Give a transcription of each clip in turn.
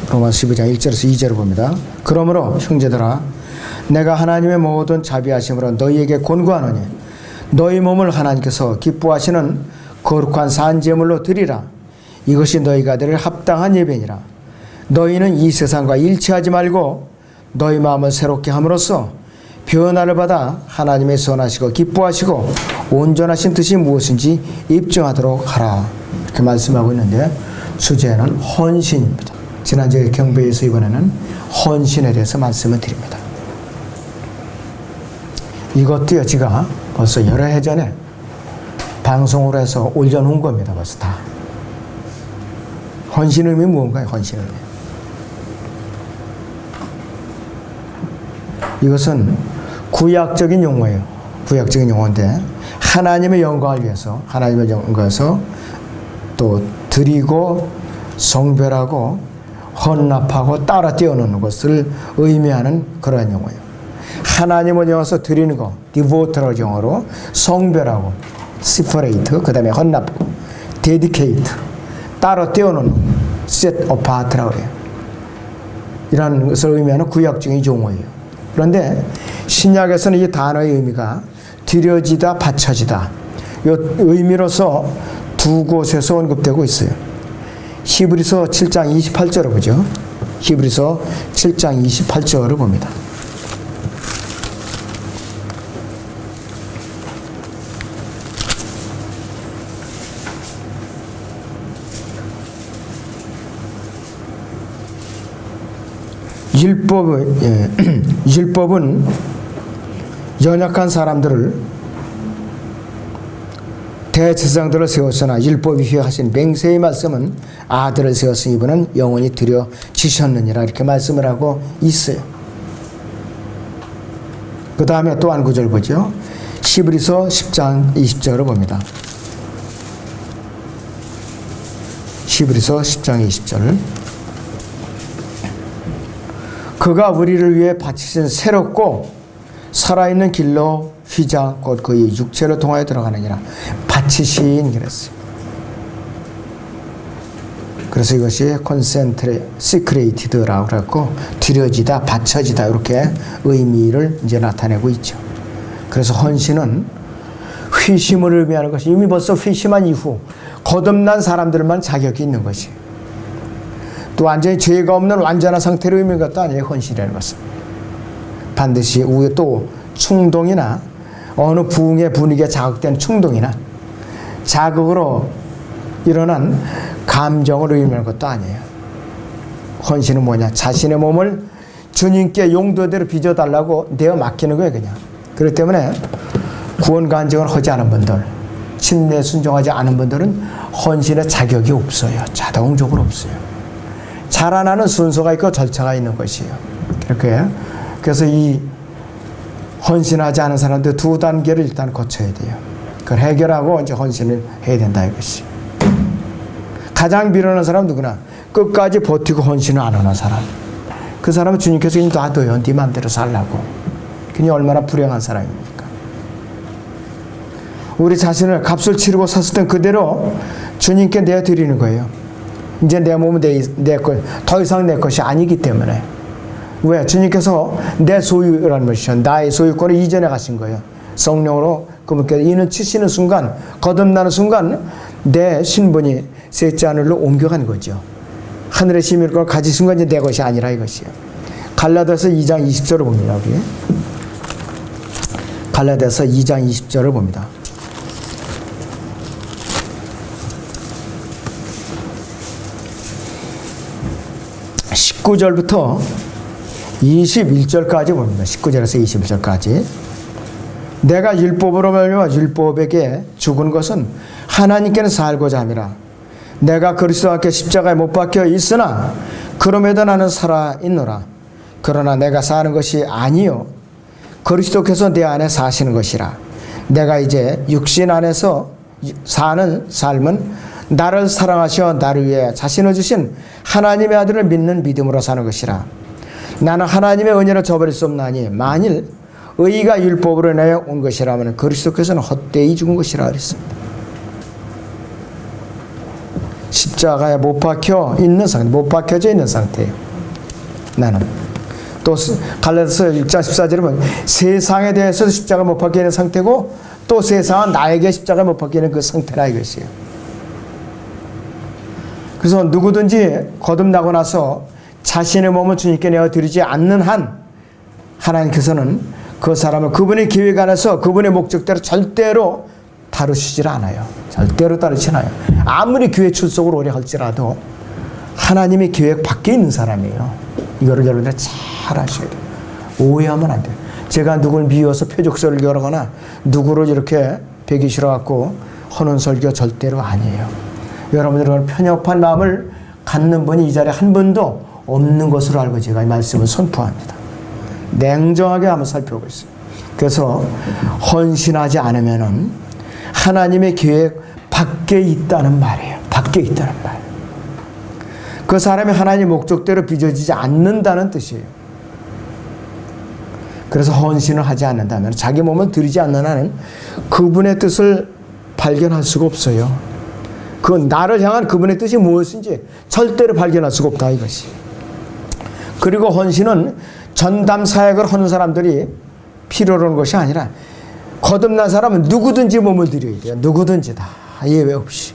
로마서 12장 1절에서 2절을 봅니다. 그러므로 형제들아 내가 하나님의 모든 자비하심으로 너희에게 권고하노니 너희 몸을 하나님께서 기뻐하시는 거룩한 산제물로 드리라. 이것이 너희가 드릴 합당한 예배니라. 너희는 이 세상과 일치하지 말고 너희 마음을 새롭게 함으로써 변화를 받아 하나님의 선하시고 기뻐하시고 온전하신 뜻이 무엇인지 입증하도록 하라. 이렇게 말씀하고 있는데 주제는 헌신입니다. 지난주에 경배에서 이번에는 헌신에 대해서 말씀을 드립니다. 이것도요, 제가 벌써 여러 해 전에 방송으로 해서 올려놓은 겁니다. 벌써 다. 헌신 의미 무언가요? 헌신 의미. 이것은 구약적인 용어예요. 구약적인 용어인데 하나님의 영광을 위해서, 하나님의 영광에서 또 드리고 성별하고 헌납하고 따라 떼어놓는 것을 의미하는 그러한 용어예요. 하나님을 향해서 드리는 거, devote라고 영어로 성별하고 separate, 그 다음에 헌납하고 dedicate, 따로 떼어놓는 set apart라고 해요. 이런 것을 의미하는 구약적인 용어예요. 그런데 신약에서는 이 단어의 의미가 드려지다, 바쳐지다, 이 의미로서 두 곳에서 언급되고 있어요. 히브리서 7장 28절을 보죠. 히브리서 7장 28절을 봅니다. 율법은 연약한 사람들을 대제사장들을 세웠으나 율법이 휘하신 맹세의 말씀은 아들을 세웠으니 이분은 영원히 드려지셨느니라 이렇게 말씀을 하고 있어요. 그 다음에 또 한 구절 보죠. 히브리서 10장 20절을 봅니다. 히브리서 10장 20절. 그가 우리를 위해 바치신 새롭고 살아있는 길로 휘장 곧 그의 육체를 통하여 들어가느니라. 바치신 그랬어요. 그래서 이것이 consecrated라고 그랬고 드려지다, 바쳐지다 이렇게 의미를 이제 나타내고 있죠. 그래서 헌신은 회심을 의미하는 것이 이미 벌써 회심한 이후 거듭난 사람들만 자격이 있는 것이에요. 또 완전히 죄가 없는 완전한 상태를 의미하는 것도 아니에요. 헌신이라는 것은 반드시 우리 또 충동이나 어느 부흥의 분위기에 자극된 충동이나 자극으로 일어난 감정을 의미하는 것도 아니에요. 헌신은 뭐냐? 자신의 몸을 주님께 용도대로 빚어달라고 내어 맡기는 거예요. 그냥. 그렇기 때문에 구원 간증을 하지 않은 분들, 침례 순종하지 않은 분들은 헌신의 자격이 없어요. 자동적으로 없어요. 자라나는 순서가 있고 절차가 있는 것이에요. 그렇게. 그래서 이 헌신하지 않은 사람들 두 단계를 일단 거쳐야 돼요. 그걸 해결하고 이제 헌신을 해야 된다 이것이. 가장 비련한 사람 누구나 끝까지 버티고 헌신을 안 하는 사람. 그 사람은 주님께서 놔둬요. 네 맘대로 살라고. 그니 얼마나 불행한 사람입니까? 우리 자신을 값을 치르고 샀을 땐 그대로 주님께 내어드리는 거예요. 이제 내 몸은 내 것, 더 이상 내 것이 아니기 때문에. 왜? 주님께서 내 소유라는 것이죠. 나의 소유권을 이전해 가신 거예요. 성령으로 그분께서 이는 치시는 순간, 거듭나는 순간 내 신분이 셋째 하늘로 옮겨간 거죠. 하늘의 시민권을 가진 순간 이제 내 것이 아니라 이것이에요. 갈라디아서 2장 20절을 봅니다. 우리. 갈라디아서 2장 20절을 봅니다. 19절부터 21절까지 봅니다. 19절에서 21절까지. 내가 율법으로 말미암아 율법에게 죽은 것은 하나님께는 살고자 함이라. 내가 그리스도와 함께 십자가에 못 박혀 있으나 그럼에도 나는 살아 있노라. 그러나 내가 사는 것이 아니요 그리스도께서 내 안에 사시는 것이라. 내가 이제 육신 안에서 사는 삶은 나를 사랑하셔 나를 위해 자신을 주신 하나님의 아들을 믿는 믿음으로 사는 것이라. 나는 하나님의 은혜를 저버릴 수 없나니 만일 의가 율법으로 인하여 온 것이라면 그리스도께서는 헛되이 죽은 것이라 그랬습니다. 십자가에 못 박혀 있는 상태, 못 박혀져 있는 상태예요. 나는. 또 갈라디아서 1장 14절에 보면 세상에 대해서도 십자가 못 박혀 있는 상태고 또 세상은 나에게 십자가 못 박혀 있는 그 상태라 이것이에요. 그래서 누구든지 거듭나고 나서 자신의 몸을 주님께 내어드리지 않는 한 하나님께서는 그 사람을 그분의 계획 안에서 그분의 목적대로 절대로 다루시질 않아요. 절대로 다루지 않아요. 아무리 교회 출석을 오래 할지라도 하나님의 계획 밖에 있는 사람이에요. 이거를 여러분들 잘 아셔야 돼요. 오해하면 안 돼요. 제가 누굴 미워서 표적 설교를 하거나 누구를 이렇게 배기 싫어갖고 하는 설교 절대로 아니에요. 여러분들은 편협한 마음을 갖는 분이 이 자리에 한 분도 없는 것으로 알고 제가 이 말씀을 선포합니다. 냉정하게 한번 살펴보고 있어요. 그래서 헌신하지 않으면은 하나님의 계획 밖에 있다는 말이에요. 밖에 있다는 말. 그 사람이 하나님의 목적대로 빚어지지 않는다는 뜻이에요. 그래서 헌신을 하지 않는다면 자기 몸을 드리지 않는 한은 그분의 뜻을 발견할 수가 없어요. 그 나를 향한 그분의 뜻이 무엇인지 절대로 발견할 수가 없다 이것이. 그리고 헌신은 전담 사역을 하는 사람들이 필요로 하는 것이 아니라 거듭난 사람은 누구든지 몸을 드려야 돼요. 누구든지 다 예외 없이.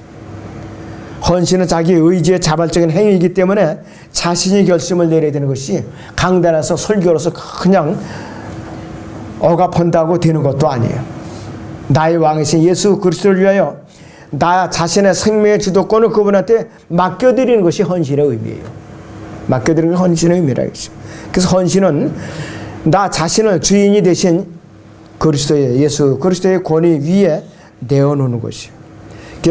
헌신은 자기의 의지의 자발적인 행위이기 때문에 자신이 결심을 내려야 되는 것이 강단에서 설교로서 그냥 억압한다고 되는 것도 아니에요. 나의 왕이신 예수 그리스도를 위하여 나 자신의 생명의 주도권을 그분한테 맡겨드리는 것이 헌신의 의미예요. 맡겨드리는 게 헌신의 의미라 했어요. 그래서 헌신은 나 자신을 주인이 되신 그리스도의 예수 그리스도의 권위 위에 내어놓는 것이에요.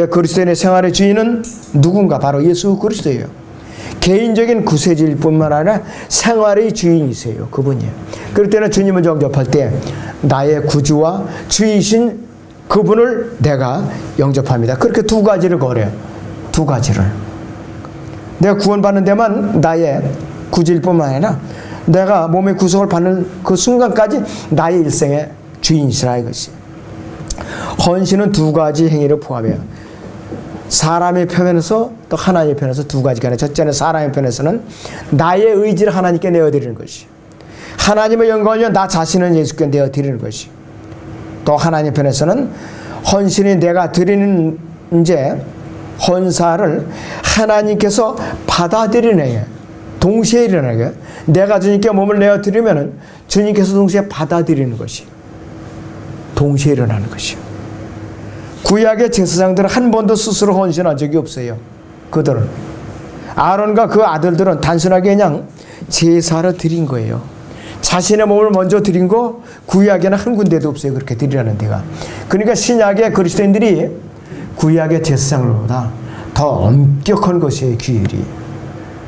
그리스도인의 생활의 주인은 누군가? 바로 예수 그리스도예요. 개인적인 구세주일 뿐만 아니라 생활의 주인이세요. 그분이에요. 그럴 때는 주님을 영접할 때 나의 구주와 주이신 그분을 내가 영접합니다. 그렇게 두 가지를 거래요. 두 가지를. 내가 구원받는 데만 나의 구주일 뿐만 아니라 내가 몸의 구속을 받는 그 순간까지 나의 일생의 주인이시라 이것이. 헌신은 두 가지 행위를 포함해요. 사람의 편에서 또 하나님의 편에서 두 가지가 아니라 첫째는 사람의 편에서는 나의 의지를 하나님께 내어드리는 것이, 하나님의 영광을 위해 나 자신을 예수께 내어드리는 것이, 또 하나님 편에서는 헌신이 내가 드리는 이제 헌사를 하나님께서 받아들이는 동시에 일어나는 거예요. 내가 주님께 몸을 내어드리면 주님께서 동시에 받아들이는 것이 동시에 일어나는 것이요. 구약의 제사장들은 한 번도 스스로 헌신한 적이 없어요. 그들은 아론과 그 아들들은 단순하게 그냥 제사를 드린 거예요. 자신의 몸을 먼저 드린 거 구약에는 한 군데도 없어요. 그렇게 드리라는 데가. 그러니까 신약의 그리스도인들이 구약의 제사장들보다 더 엄격한 것이에요. 규율이.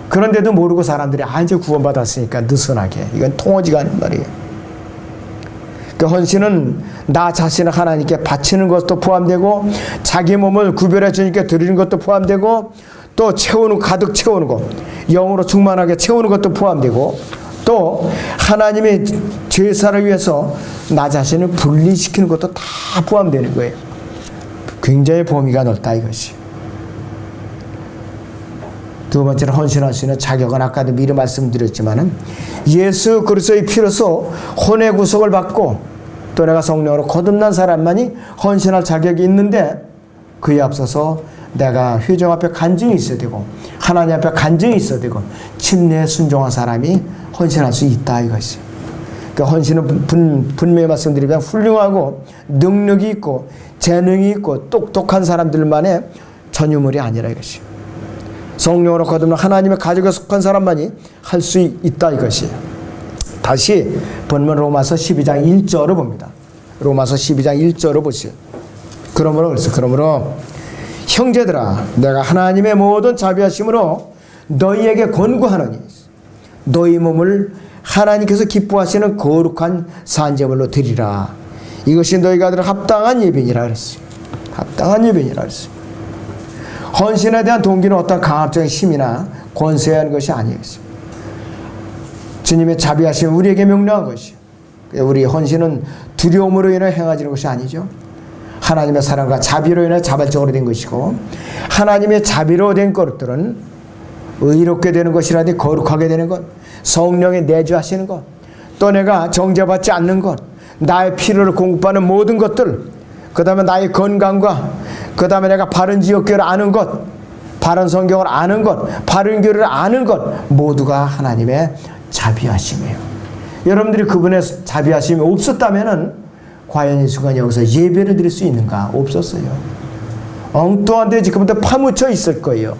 그런데도 모르고 사람들이 이제 구원받았으니까 느슨하게. 이건 통하지가 않은 말이에요. 그 헌신은 나 자신을 하나님께 바치는 것도 포함되고 자기 몸을 구별해 주님께 드리는 것도 포함되고 또 채우는 가득 채우는 것, 영으로 충만하게 채우는 것도 포함되고 또 하나님의 제사를 위해서 나 자신을 분리시키는 것도 다 포함되는 거예요. 굉장히 범위가 넓다 이것이. 두 번째로 헌신할 수 있는 자격은 아까도 미리 말씀드렸지만은 예수 그리스도의 피로서 혼의 구속을 받고 또 내가 성령으로 거듭난 사람만이 헌신할 자격이 있는데 그에 앞서서 내가 회중 앞에 간증이 있어야 되고 하나님 앞에 간증이 있어야 되고 침례에 순종한 사람이 헌신할 수 있다 이것이. 그러니까 헌신은 분명히 말씀드리면 훌륭하고 능력이 있고 재능이 있고 똑똑한 사람들만의 전유물이 아니라 이것이. 성령으로 거듭난 하나님의 가족에 속한 사람만이 할 수 있다 이것이. 다시 본문 로마서 12장 1절을 봅니다. 로마서 12장 1절을 보시오. 그러므로 형제들아 내가 하나님의 모든 자비하심으로 너희에게 권고하노니 너희 몸을 하나님께서 기뻐하시는 거룩한 산제물로 드리라. 이것이 너희가 드릴 합당한 예배니라 그랬어요. 합당한 예배니라 그랬어요. 헌신에 대한 동기는 어떤 강압적인 힘이나 권세에 하는 것이 아니었어요. 주님의 자비하심은 우리에게 명령한 것이요. 우리 헌신은 두려움으로 인해 행하지는 것이 아니죠. 하나님의 사랑과 자비로 인해 자발적으로 된 것이고, 하나님의 자비로 된 것들은 의롭게 되는 것이라든지 거룩하게 되는 것, 성령의 내주하시는 것, 또 내가 정죄받지 않는 것, 나의 필요를 공급하는 모든 것들, 그 다음에 나의 건강과 그 다음에 내가 바른 지역교를 아는 것, 바른 성경을 아는 것, 바른 교를 아는 것, 모두가 하나님의 자비하심이에요. 여러분들이 그분의 자비하심이 없었다면은 과연 이 순간 여기서 예배를 드릴 수 있는가? 없었어요. 엉뚱한 데 지금부터 파묻혀 있을 거예요.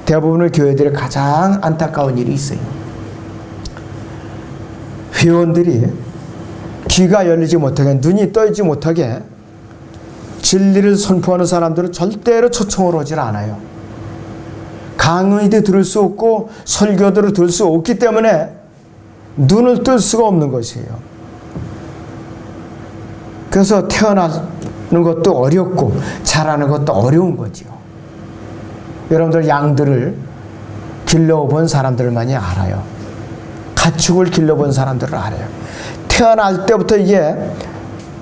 대부분의 교회들의 가장 안타까운 일이 있어요. 회원들이 귀가 열리지 못하게, 눈이 떠있지 못하게 진리를 선포하는 사람들은 절대로 초청을 오질 않아요. 강의도 들을 수 없고 설교들을 들을 수 없기 때문에 눈을 뜰 수가 없는 것이에요. 그래서 태어나는 것도 어렵고 자라는 것도 어려운 거죠. 여러분들 양들을 길러본 사람들만이 알아요. 가축을 길러본 사람들을 알아요. 태어날 때부터 이게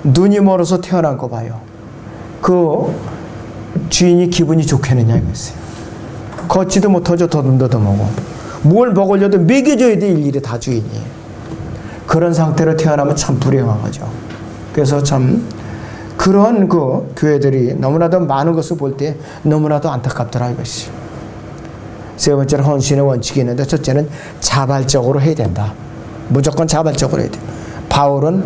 눈이 멀어서 태어난 거 봐요. 그 주인이 기분이 좋겠느냐 이거였어요. 걷지도 못하죠. 더듬더듬 하고 뭘 먹으려도 먹여줘야 돼 일일이 다 주인이. 그런 상태로 태어나면 참 불행한 거죠. 그래서 참 그런 그 교회들이 너무나도 많은 것을 볼 때 너무나도 안타깝더라 이것이. 세 번째는 헌신의 원칙이 있는데, 첫째는 자발적으로 해야 된다. 무조건 자발적으로 해야 돼. 바울은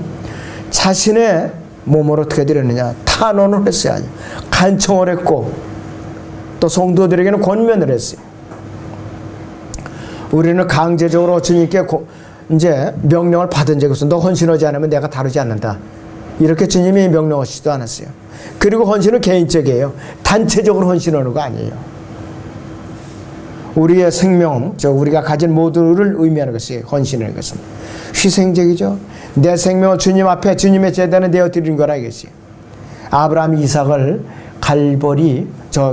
자신의 몸을 어떻게 드렸느냐? 탄원을 했어요. 간청을 했고 또 성도들에게는 권면을 했어요. 우리는 강제적으로 주님께 이제 명령을 받은 적이 없어. 너 헌신하지 않으면 내가 다루지 않는다. 이렇게 주님이 명령하시지도 않았어요. 그리고 헌신은 개인적이에요. 단체적으로 헌신하는 거 아니에요. 우리의 생명, 우리가 가진 모두를 의미하는 것이 헌신하는 것은 희생적이죠. 내 생명을 주님 앞에 주님의 제단에 내어드리는 거라 이것이. 아브라함이 이삭을 갈보리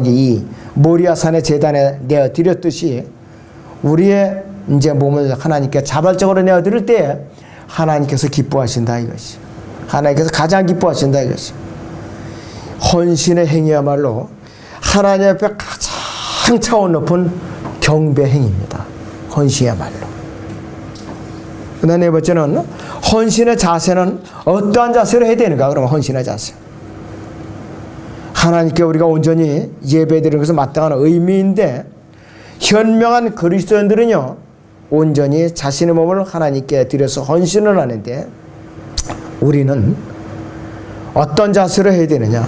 이 모리아산의 제단에 내어드렸듯이 우리의 이제 몸을 하나님께 자발적으로 내어드릴 때 하나님께서 기뻐하신다 이것이. 하나님께서 가장 기뻐하신다 이것이. 헌신의 행위야말로 하나님 앞에 가장 차원 높은 경배 행위입니다. 헌신이야말로. 그다음 네 번째는 헌신의 자세는 어떠한 자세로 해야 되는가? 그러면 헌신의 자세. 하나님께 우리가 온전히 예배드리는 것은 마땅한 의미인데, 현명한 그리스도인들은요 온전히 자신의 몸을 하나님께 드려서 헌신을 하는데, 우리는 어떤 자세로 해야 되느냐?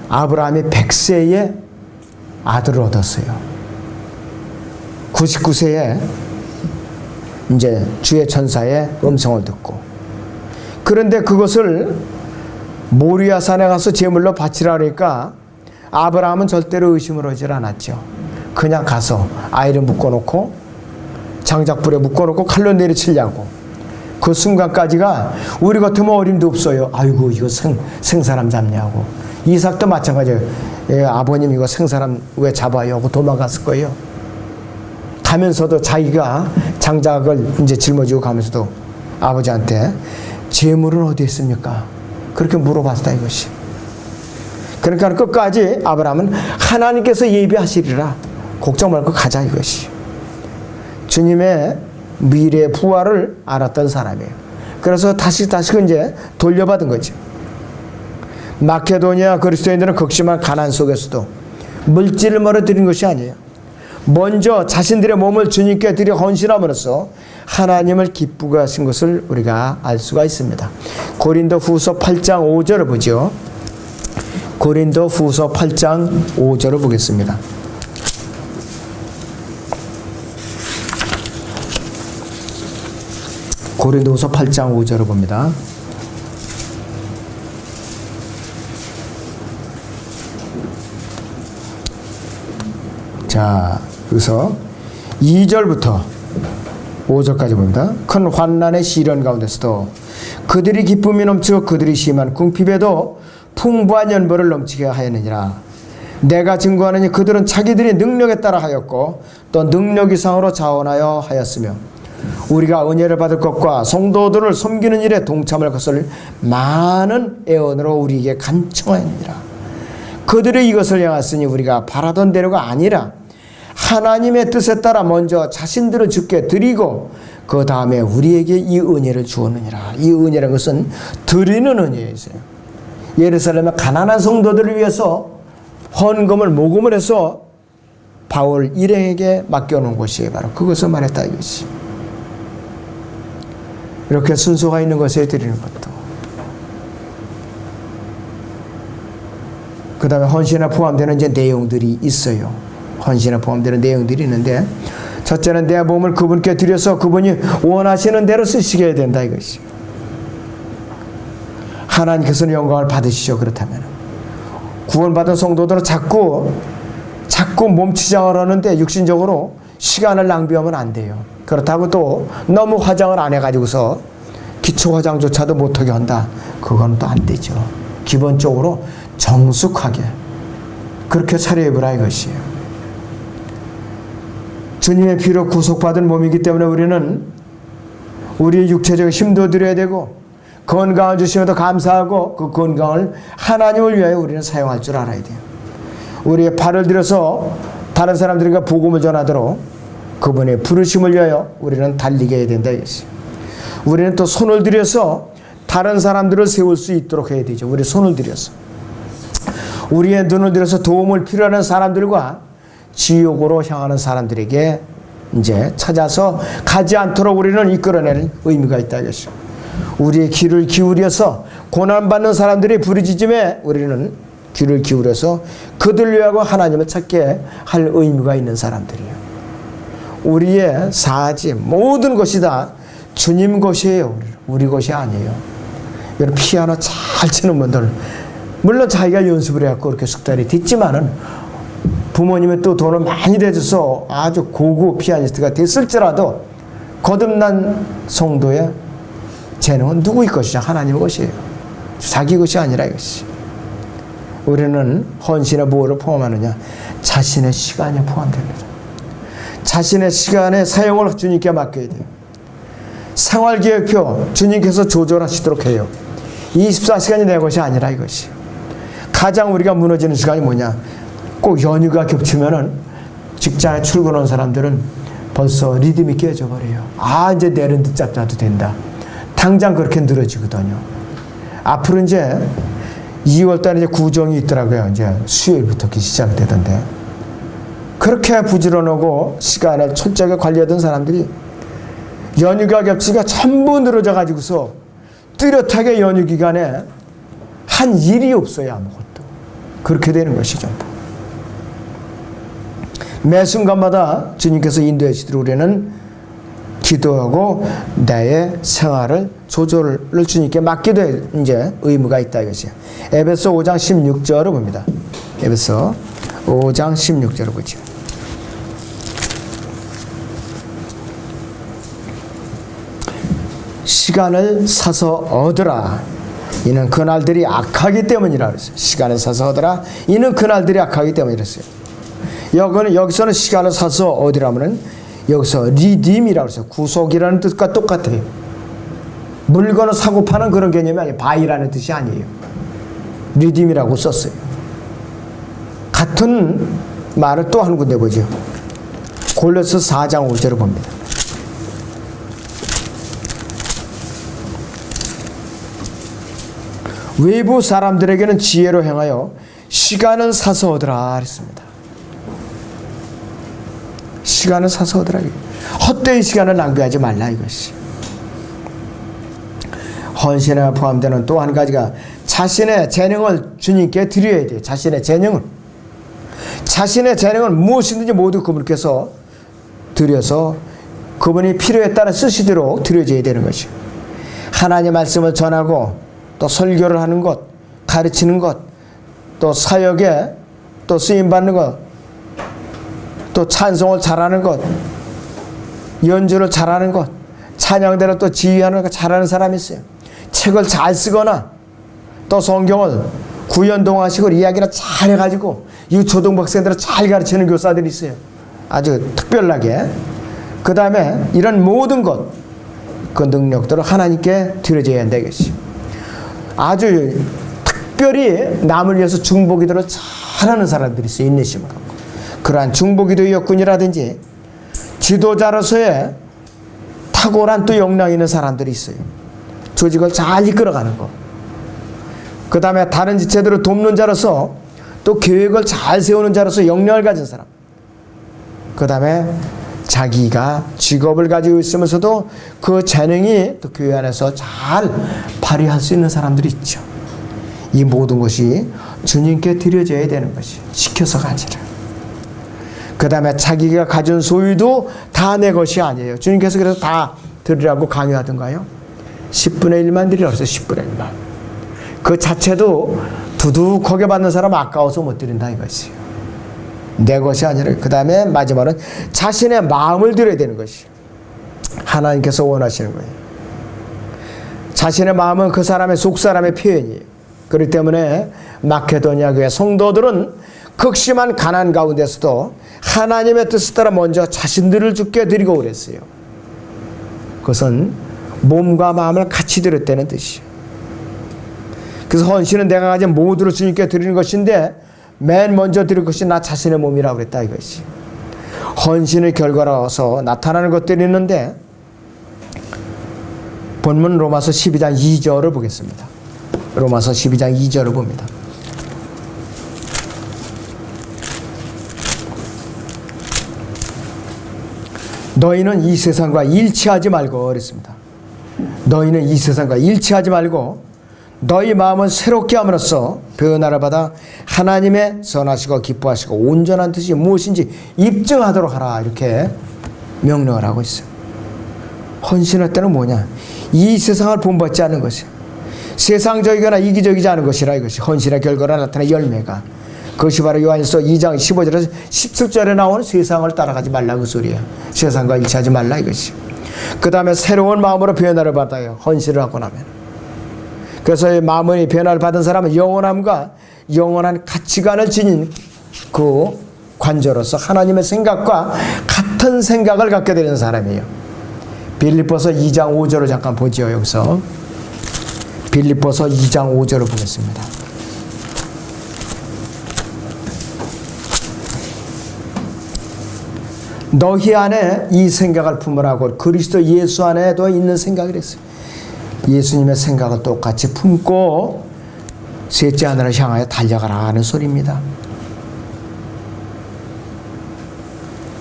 아브라함이 100세에 아들을 얻었어요. 99세에 이제 주의 천사의 음성을 듣고, 그런데 그것을 모리아산에 가서 제물로 바치라 그러니까 아브라함은 절대로 의심을 하지 않았죠. 그냥 가서 아이를 묶어놓고 장작불에 묶어놓고 칼로 내리치려고. 그 순간까지가 우리 같으면 어림도 없어요. 아이고 이거 생사람 잡냐고. 이삭도 마찬가지예요. 아버님 이거 생사람 왜 잡아요 하고 도망갔을 거예요. 가면서도 자기가 장작을 이제 짊어지고 가면서도 아버지한테 재물은 어디 있습니까? 그렇게 물어봤다 이것이. 그러니까 끝까지 아브라함은 하나님께서 예비하시리라, 걱정 말고 가자 이것이. 주님의 미래의 부활을 알았던 사람이에요. 그래서 다시 이제 돌려받은 거죠. 마케도니아 그리스도인들은 극심한 가난 속에서도 물질을 멀어드린 것이 아니에요. 먼저 자신들의 몸을 주님께 드려 헌신함으로써 하나님을 기쁘게 하신 것을 우리가 알 수가 있습니다. 고린도후서 8장 5절을 보죠. 고린도후서 8장 5절을 보겠습니다. 고린도후서 8장 5절을 봅니다. 자, 여기서 2절부터 5절까지 봅니다. 큰 환난의 시련 가운데서도 그들이 기쁨이 넘치고 그들이 심한 궁핍에도 풍부한 연보를 넘치게 하였느니라. 내가 증거하느니 그들은 자기들의 능력에 따라 하였고 또 능력 이상으로 자원하여 하였으며 우리가 은혜를 받을 것과 성도들을 섬기는 일에 동참할 것을 많은 애원으로 우리에게 간청하니라. 그들이 이것을 향하였으니 우리가 바라던 대로가 아니라 하나님의 뜻에 따라 먼저 자신들을 주께 드리고 그 다음에 우리에게 이 은혜를 주었느니라. 이 은혜라는 것은 드리는 은혜이세요. 예루살렘의 가난한 성도들을 위해서 헌금을 모금을 해서 바울 일행에게 맡겨놓은 것이 바로 그것을 말했다 이것이. 이렇게 순서가 있는 것에 드리는 것도, 그 다음에 헌신에 포함되는 이제 내용들이 있어요. 헌신에 포함되는 내용들이 있는데, 첫째는 내 몸을 그분께 드려서 그분이 원하시는 대로 쓰시게 해야 된다 이것이. 하나님께서는 영광을 받으시죠. 그렇다면 구원받은 성도들은 자꾸 몸치장을 하는데 육신적으로 시간을 낭비하면 안 돼요. 그렇다고 또 너무 화장을 안 해가지고서 기초 화장조차도 못하게 한다. 그건 또 안 되죠. 기본적으로 정숙하게 그렇게 차려입으라 이것이에요. 주님의 피로 구속받은 몸이기 때문에 우리는 우리의 육체적 힘도 드려야 되고 건강을 주시면도 감사하고 그 건강을 하나님을 위하여 우리는 사용할 줄 알아야 돼요. 우리의 발을 들여서 다른 사람들에게 복음을 전하도록 그분의 부르심을 위하여 우리는 달리게 해야 된다 이것이. 우리는 또 손을 들여서 다른 사람들을 세울 수 있도록 해야 되죠. 우리 손을 들여서 우리의 눈을 들여서 도움을 필요하는 사람들과 지옥으로 향하는 사람들에게 이제 찾아서 가지 않도록 우리는 이끌어내는 의미가 있다 이것이. 우리의 귀를 기울여서 고난받는 사람들이 부르짖음에 우리는 귀를 기울여서 그들 위하고 하나님을 찾게 할 의미가 있는 사람들이에요. 우리의 사지 모든 것이 다 주님 것이에요. 우리 것이 아니에요. 여러분 피아노 잘 치는 분들 물론 자기가 연습을 해갖고 그렇게 숙달이 됐지만은 부모님이 또 돈을 많이 대줘서 아주 고급 피아니스트가 됐을지라도 거듭난 성도의 재능은 누구의 것이냐? 하나님의 것이에요. 자기 것이 아니라 이것이. 우리는 헌신의 뭐를 포함하느냐? 자신의 시간이 포함됩니다. 자신의 시간의 사용을 주님께 맡겨야 돼요. 생활계획표 주님께서 조절하시도록 해요. 24시간이 내 것이 아니라 이것이. 가장 우리가 무너지는 시간이 뭐냐? 꼭 연휴가 겹치면은 직장에 출근한 사람들은 벌써 리듬이 깨져버려요. 아, 이제 내일은 늦잠 자도 된다. 당장 그렇게 늘어지거든요. 앞으로 이제 2월달에 이제 구정이 있더라고요. 이제 수요일부터 시작되던데. 그렇게 부지런하고 시간을 철저하게 관리하던 사람들이 연휴가 겹치가 전부 늘어져 가지고서 뚜렷하게 연휴 기간에 한 일이 없어요. 아무것도. 그렇게 되는 것이죠. 매 순간마다 주님께서 인도해 주시도록 우리는 기도하고 나의 생활을 조절을 주님께 맡기도 이제 의무가 있다 이것이에요. 에베소 5장 16절을 봅니다. 에베소 5장 16절을 보죠. 시간을 사서 얻으라. 이는 그날들이 악하기 때문이라 그랬어요. 시간을 사서 얻으라. 이는 그날들이 악하기 때문이랬어요. 여기서는 시간을 사서 얻으라면은 여기서 리딤이라고 해서 구속이라는 뜻과 똑같아요. 물건을 사고 파는 그런 개념이 아니에요. 바이라는 뜻이 아니에요. 리딤이라고 썼어요. 같은 말을 또 한 군데 보죠. 골로새 4장 5절을 봅니다. 외부 사람들에게는 지혜로 행하여 시간을 사서 얻으라 했습니다. 시간을 사서 얻으라. 헛되이 시간을 낭비하지 말라 이것이. 헌신에 포함되는 또 한 가지가 자신의 재능을 주님께 드려야 돼요. 자신의 재능을 무엇이든지 모두 그분께서 드려서 그분이 필요에 따라 쓰시도록 드려져야 되는 것이요. 하나님의 말씀을 전하고 또 설교를 하는 것, 가르치는 것, 또 사역에 또 쓰임받는 것, 또 찬송을 잘하는 것, 연주를 잘하는 것, 찬양대로 또 지휘하는 것 잘하는 사람이 있어요. 책을 잘 쓰거나 또 성경을 구연동화식으로 이야기를 잘 해가지고 유초등학생들을 잘 가르치는 교사들이 있어요. 아주 특별하게. 그 다음에 이런 모든 것, 그 능력들을 하나님께 드려져야 한다 이것이. 아주 특별히 남을 위해서 중보기도를 잘하는 사람들이 있어요. 인내심을 갖고. 그러한 중보기도 역군이라든지 지도자로서의 탁월한 또 역량이 있는 사람들이 있어요. 조직을 잘 이끌어가는 거. 그 다음에 다른 지체들을 돕는 자로서 또 계획을 잘 세우는 자로서 역량을 가진 사람. 그 다음에 자기가 직업을 가지고 있으면서도 그 재능이 또 교회 안에서 잘 발휘할 수 있는 사람들이 있죠. 이 모든 것이 주님께 드려져야 되는 것이 시켜서가 아니라. 그 다음에 자기가 가진 소유도 다 내 것이 아니에요. 주님께서 그래서 다 드리라고 강요하던가요? 10분의 1만 드리라고 했어요. 10분의 1만. 그 자체도 두둑하게 받는 사람 아까워서 못 드린다 이것이에요. 내 것이 아니라. 그 다음에 마지막은 자신의 마음을 드려야 되는 것이 하나님께서 원하시는 거예요. 자신의 마음은 그 사람의 속사람의 표현이에요. 그렇기 때문에 마케도니아 교회 성도들은 극심한 가난 가운데서도 하나님의 뜻을 따라 먼저 자신들을 주께 드리고 그랬어요. 그것은 몸과 마음을 같이 드렸다는 뜻이에요. 그래서 헌신은 내가 가진 모두를 주님께 드리는 것인데 맨 먼저 드릴 것이 나 자신의 몸이라고 그랬다 이것이. 헌신의 결과로서 나타나는 것들이 있는데 본문 로마서 12장 2절을 보겠습니다. 로마서 12장 2절을 봅니다. 너희는 이 세상과 일치하지 말고 그랬습니다. 너희는 이 세상과 일치하지 말고 너희 마음은 새롭게 함으로써 변화를 받아 하나님의 선하시고 기뻐하시고 온전한 뜻이 무엇인지 입증하도록 하라 이렇게 명령을 하고 있어요. 헌신할 때는 뭐냐? 이 세상을 본받지 않는 것이에요. 세상적이거나 이기적이지 않은 것이라 이것이 헌신의 결과로 나타난 열매가. 그것이 바로 요한일서 2장 15절에서 17절에 나오는 세상을 따라가지 말라 그 소리예요. 세상과 일치하지 말라 이것이. 그 다음에 새로운 마음으로 변화를 받아요. 헌신을 하고 나면. 그래서 이 마음의 변화를 받은 사람은 영원함과 영원한 가치관을 지닌 그 관저로서 하나님의 생각과 같은 생각을 갖게 되는 사람이에요. 빌립보서 2장 5절을 잠깐 보죠. 여기서 빌립보서 2장 5절을 보겠습니다. 너희 안에 이 생각을 품으라고. 그리스도 예수 안에도 있는 생각이랬어요. 예수님의 생각을 똑같이 품고 셋째 하늘을 향하여 달려가라 하는 소리입니다.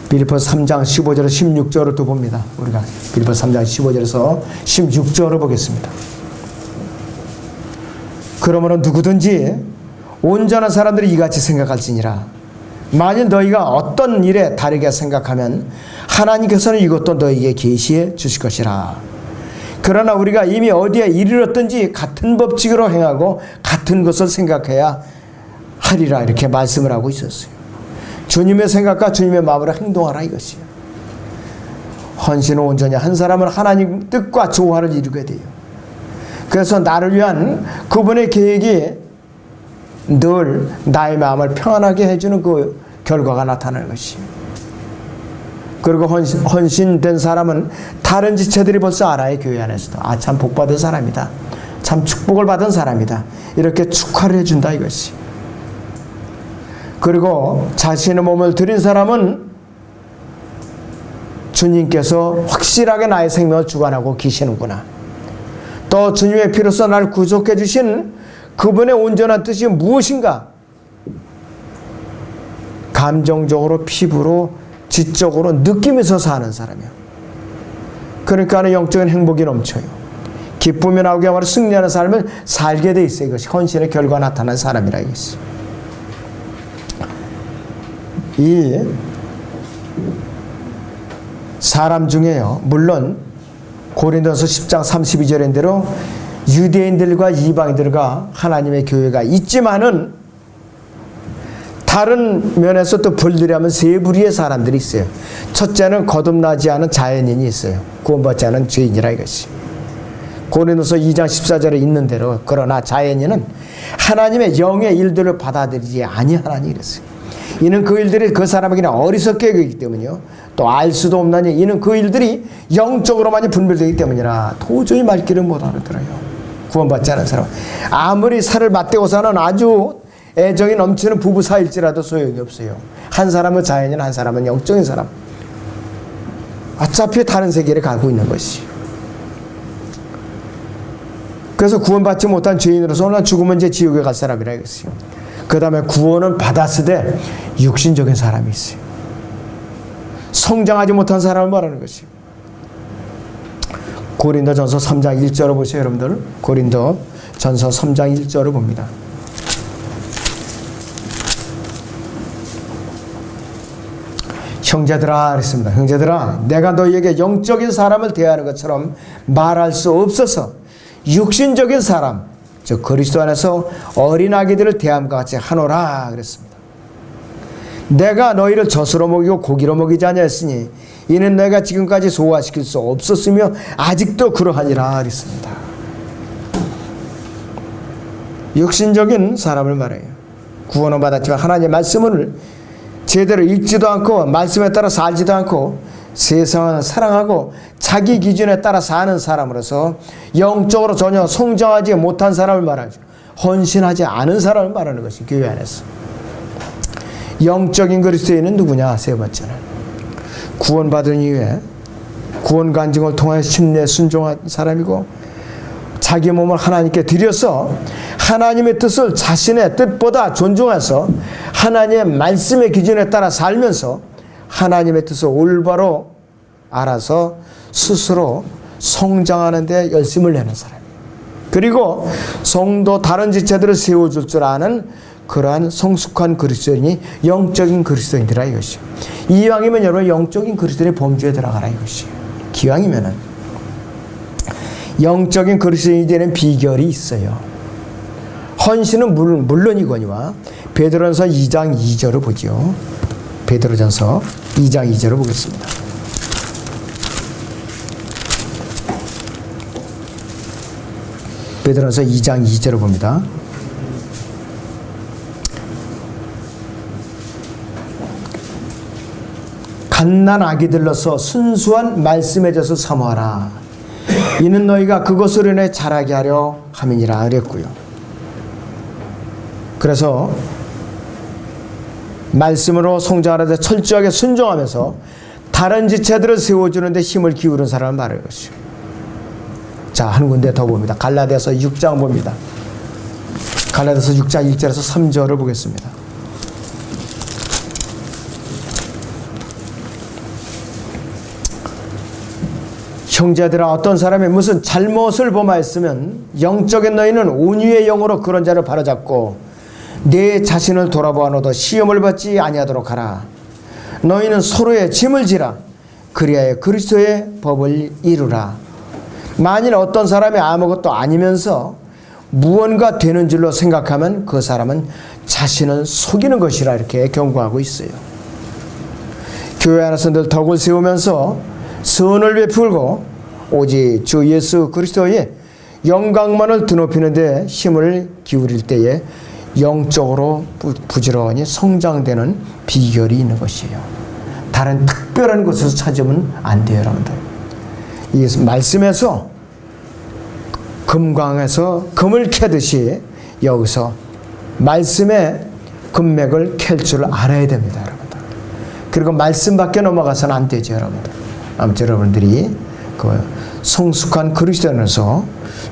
빌립보서 3장 15절에서 16절을 또 봅니다. 우리가 빌립보서 3장 15절에서 16절을 보겠습니다. 그러므로 누구든지 온전한 사람들이 이같이 생각할지니라. 만일 너희가 어떤 일에 다르게 생각하면 하나님께서는 이것도 너희에게 계시해 주실 것이라. 그러나 우리가 이미 어디에 이르렀든지 같은 법칙으로 행하고 같은 것을 생각해야 하리라 이렇게 말씀을 하고 있었어요. 주님의 생각과 주님의 마음으로 행동하라 이것이에요. 헌신은 온전히 한 사람은 하나님 뜻과 조화를 이루게 돼요. 그래서 나를 위한 그분의 계획이 늘 나의 마음을 평안하게 해주는 그 결과가 나타나는 것이에요. 그리고 헌신된 사람은 다른 지체들이 벌써 알아요. 교회 안에서도. 아, 참 복받은 사람이다. 참 축복을 받은 사람이다. 이렇게 축하를 해준다 이것이. 그리고 자신의 몸을 드린 사람은 주님께서 확실하게 나의 생명을 주관하고 계시는구나. 또 주님의 피로써 나를 구속해 주신 그분의 온전한 뜻이 무엇인가? 감정적으로, 피부로, 지적으로 느끼면서 사는 사람이에요. 그러니까 영적인 행복이 넘쳐요. 기쁨이 나오게 하고 승리하는 삶을 살게 돼 있어요. 이것이 헌신의 결과가 나타난 사람이라 이것이. 이 사람 중에요. 물론 고린도서 10장 32절인 대로 유대인들과 이방인들과 하나님의 교회가 있지만은 다른 면에서 또 분리하면 세 부류의 사람들이 있어요. 첫째는 거듭나지 않은 자연인이 있어요. 구원받지 않은 죄인이라 이것이. 고린도서 2장 14절에 있는 대로 그러나 자연인은 하나님의 영의 일들을 받아들이지 아니하나니 이랬어요. 이는 그 일들이 그 사람에게는 어리석게 여기기 때문이요. 또 알 수도 없나니 이는 그 일들이 영적으로만이 분별되기 때문이라. 도저히 말귀를 못 알아들어요. 구원받지 않은 사람. 아무리 살을 맞대고 사는 아주 애정이 넘치는 부부 사이일지라도 소용이 없어요. 한 사람은 자연인, 한 사람은 영적인 사람. 어차피 다른 세계를 가고 있는 것이. 그래서 구원받지 못한 죄인으로서는 죽으면 이제 지옥에 갈 사람이라 이것이요. 그 다음에 구원은 받았으되 육신적인 사람이 있어요. 성장하지 못한 사람을 말하는 것이요. 고린도전서 3장 1절을 보세요, 여러분들. 고린도전서 3장 1절을 봅니다. 형제들아 그랬습니다. 형제들아, 내가 너희에게 영적인 사람을 대하는 것처럼 말할 수 없어서 육신적인 사람, 즉 그리스도 안에서 어린아기들을 대함과 같이 하노라 그랬습니다. 내가 너희를 젖으로 먹이고 고기로 먹이지 아니하였으니 이는 내가 지금까지 소화시킬 수 없었으며 아직도 그러하니라 그랬습니다. 육신적인 사람을 말해요. 구원은 받았지만 하나님의 말씀을 제대로 읽지도 않고 말씀에 따라 살지도 않고 세상을 사랑하고 자기 기준에 따라 사는 사람으로서 영적으로 전혀 성장하지 못한 사람을 말하죠. 헌신하지 않은 사람을 말하는 것이 교회 안에서. 영적인 그리스도인은 누구냐? 세 번째는 구원받은 이후에 구원 간증을 통하여 신뢰 순종한 사람이고 자기 몸을 하나님께 드려서 하나님의 뜻을 자신의 뜻보다 존중해서 하나님의 말씀의 기준에 따라 살면서 하나님의 뜻을 올바로 알아서 스스로 성장하는 데 열심을 내는 사람이에요. 그리고 성도 다른 지체들을 세워줄 줄 아는 그러한 성숙한 그리스도인이 영적인 그리스도인이라 이것이에요. 이왕이면 여러분 영적인 그리스도인의 범주에 들어가라 이것이에요. 기왕이면은 영적인 그리스도인이 되는 비결이 있어요. 헌신은 물론이거니와 베드로전서 2장 2절을 보죠. 베드로전서 2장 2절을 보겠습니다. 베드로전서 2장 2절을 봅니다. 갓난 아기들로서 순수한 말씀의 젖을 사모하라. 이는 너희가 그것으로 인해 자라게 하려 함이니라 그랬고요. 그래서 말씀으로 성장하는데 철저하게 순종하면서 다른 지체들을 세워주는 데 힘을 기울인 사람을 말할 것이요. 자, 한 군데 더 봅니다. 갈라디아서 6장 봅니다. 갈라디아서 6장 1절에서 3절을 보겠습니다. 형제들아, 어떤 사람이 무슨 잘못을 범하였으면 영적인 너희는 온유의 영으로 그런 자를 바로잡고 내 자신을 돌아보아 너도 시험을 받지 아니하도록 하라. 너희는 서로의 짐을 지라. 그리하여 그리스도의 법을 이루라. 만일 어떤 사람이 아무것도 아니면서 무언가 되는 줄로 생각하면 그 사람은 자신을 속이는 것이라 이렇게 경고하고 있어요. 교회 안에서 늘 덕을 세우면서 선을 베풀고 오직 주 예수 그리스도의 영광만을 드높이는 데 힘을 기울일 때에 영적으로 부지런히 성장되는 비결이 있는 것이에요. 다른 특별한 곳에서 찾으면 안 돼요, 여러분들. 이 말씀에서 금광에서 금을 캐듯이 여기서 말씀의 금맥을 캘 줄 알아야 됩니다, 여러분들. 그리고 말씀밖에 넘어가서는 안 되죠, 여러분들. 아무튼 여러분들이 그 성숙한 그리스도인으로서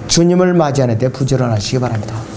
주님을 맞이하는 데 부지런하시기 바랍니다.